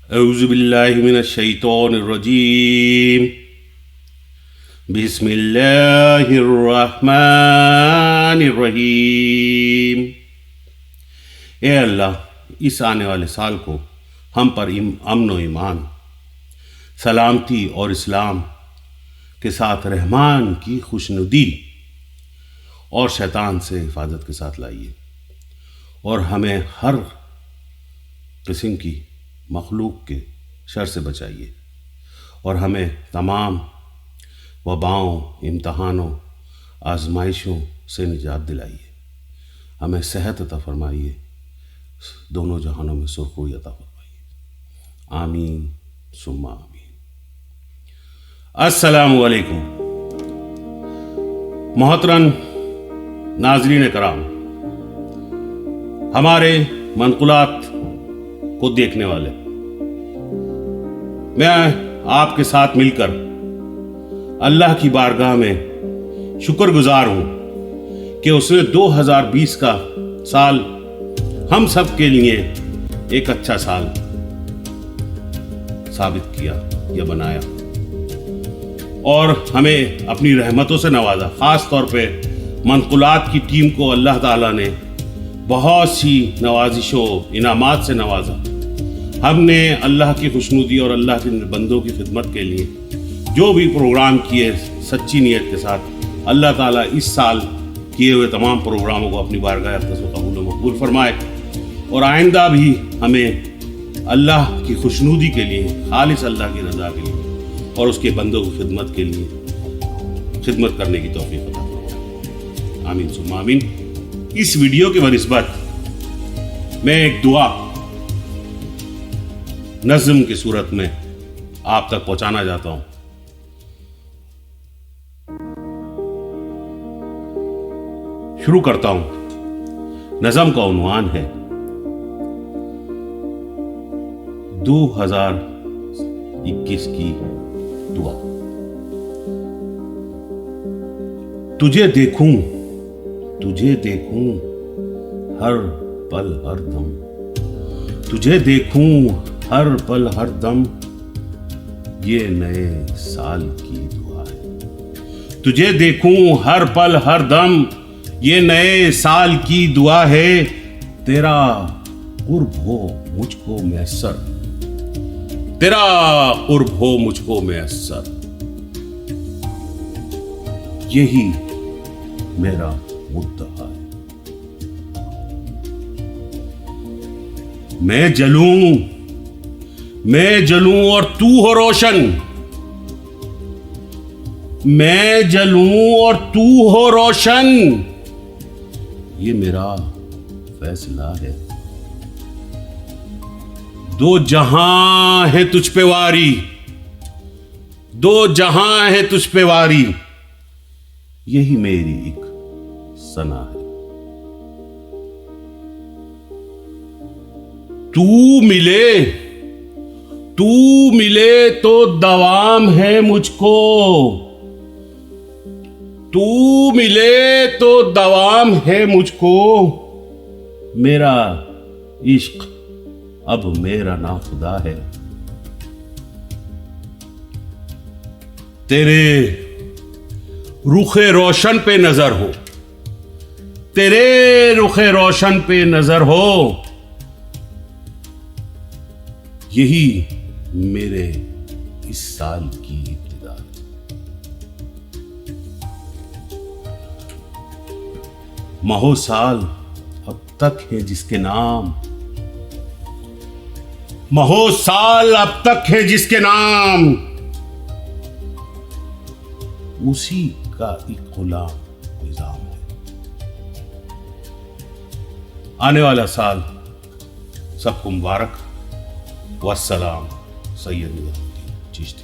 اعوذ باللہ من الشیطان الرجیم بسم اللہ الرحمن الرحیم۔ اے اللہ، اس آنے والے سال کو ہم پر امن و ایمان، سلامتی اور اسلام کے ساتھ رحمان کی خوشنودی اور شیطان سے حفاظت کے ساتھ لائیے، اور ہمیں ہر قسم کی مخلوق کے شر سے بچائیے، اور ہمیں تمام وباؤں، امتحانوں، آزمائشوں سے نجات دلائیے، ہمیں صحت عطا فرمائیے، دونوں جہانوں میں سرخروئی عطا فرمائیے، آمین ثم آمین۔ السلام علیکم محترم ناظرین کرام، ہمارے منقولات کو دیکھنے والے، میں آپ کے ساتھ مل کر اللہ کی بارگاہ میں شکر گزار ہوں کہ اس نے 2020 کا سال ہم سب کے لیے ایک اچھا سال ثابت کیا یا بنایا، اور ہمیں اپنی رحمتوں سے نوازا۔ خاص طور پہ منقولات کی ٹیم کو اللہ تعالیٰ نے بہت سی نوازشوں، انعامات سے نوازا۔ ہم نے اللہ کی خوشنودی اور اللہ کے بندوں کی خدمت کے لیے جو بھی پروگرام کیے، سچی نیت کے ساتھ اللہ تعالیٰ اس سال کیے ہوئے تمام پروگراموں کو اپنی بارگاہ اقدس و قبول و مقبول فرمائے، اور آئندہ بھی ہمیں اللہ کی خوشنودی کے لیے، خالص اللہ کی رضا کے لیے اور اس کے بندوں کی خدمت کے لیے خدمت کرنے کی توفیق عطا فرمائے، آمین ثم آمین۔ اس ویڈیو کی بنسبت میں ایک دعا نظم کی صورت میں آپ تک پہنچانا چاہتا ہوں۔ شروع کرتا ہوں۔ نظم کا عنوان ہے 2021 کی دعا۔ تجھے دیکھوں ہر پل ہر دم، تجھے دیکھوں ہر پل ہر دم، یہ نئے سال کی دعا ہے۔ تجھے دیکھوں ہر پل ہر دم، یہ نئے سال کی دعا ہے۔ تیرا قرب ہو مجھ کو میسر، تیرا قرب ہو مجھ کو میسر، یہی میرا مدعا ہے۔ میں جلوں اور تو ہو روشن، میں جلوں اور تو ہو روشن، یہ میرا فیصلہ ہے۔ دو جہاں ہے تجھ پہ واری، دو جہاں ہے تجھ پہ واری، یہی میری ایک ثنا ہے۔ تو ملے تو دوام ہے مجھ کو، تو ملے تو دوام ہے مجھ کو، میرا عشق اب میرا ناخدا ہے۔ تیرے رخ روشن پہ نظر ہو، تیرے رخ روشن پہ نظر ہو، یہی میرے اس سال کی ابتدا ہے۔ ماہو سال اب تک ہے جس کے نام، ماہو سال اب تک ہے جس کے نام، اسی کا ایک غلام نظام ہے۔ آنے والا سال سب کو مبارک۔ والسلام، سید نظام الدین چشتی۔